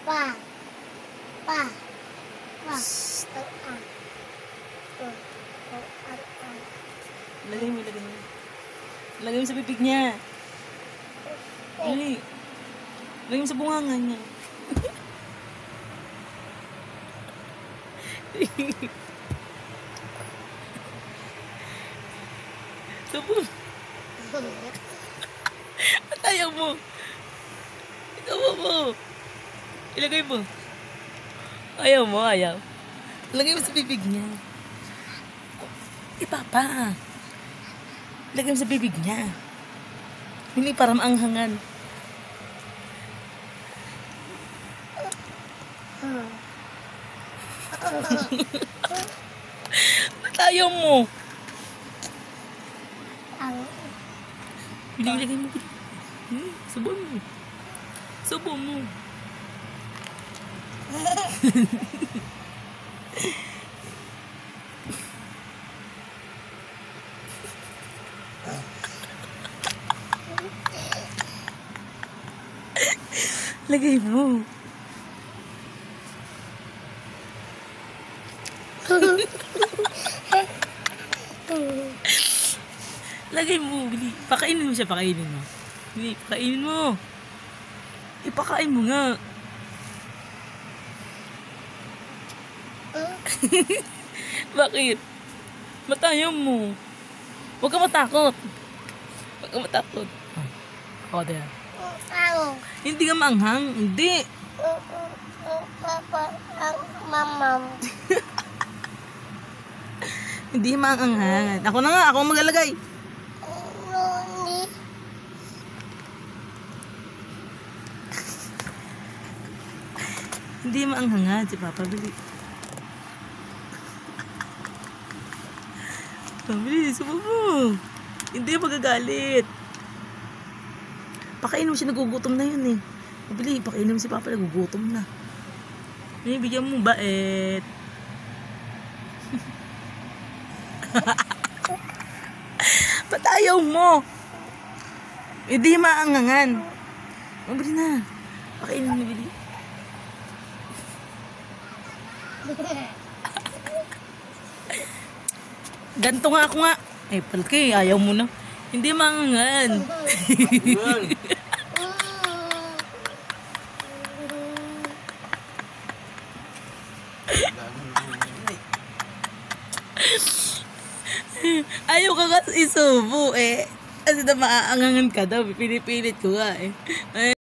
Pa. Pa. Pa. Lagay mo, lagay mo. Lagay mo sa bibig niya. Dali. Lagay mo sa bunganga niya. Sabon. Ba't ayaw mo? Ikaw mo. Ilagay mo. Ayaw mo, ayaw. Lagay mo sa bibig niya. Papa. Lagay mo sa bibig niya. Hindi para maanghangan. Ba't ayaw mo? Lagay mo. Subon mo. Subon mo. Lagay mo. Lagay mo, Bili. Pakainin mo siya, pakainin mo. Bili, pakainin mo. Ipakain mo nga. Bakit? Matayaw mo. Huwag ka matakot. Huwag ka matakot. O, diyan. Hindi ka maanghang. Hindi. Mamam. Hindi maanghang. Ako na nga. Ako ang mag-alagay. Hindi maanghang si Papa. Bili. Bili, subo mo. Hindi magagalit. Pakainin mo siya, nagugutom na yun eh. Bili, pakainin mo si Papa, nagugutom na. Bigyan mo bait. Ba't ayaw mo? Hindi maangangan. Bili na. Pakainin mo, Bili. Ganto nga ako nga. Eh, palki, ayaw mo na. Hindi maangangan. Ayaw ka kasi isubo eh. Kasi na maaangangan ka daw. Pinipilit ko nga eh.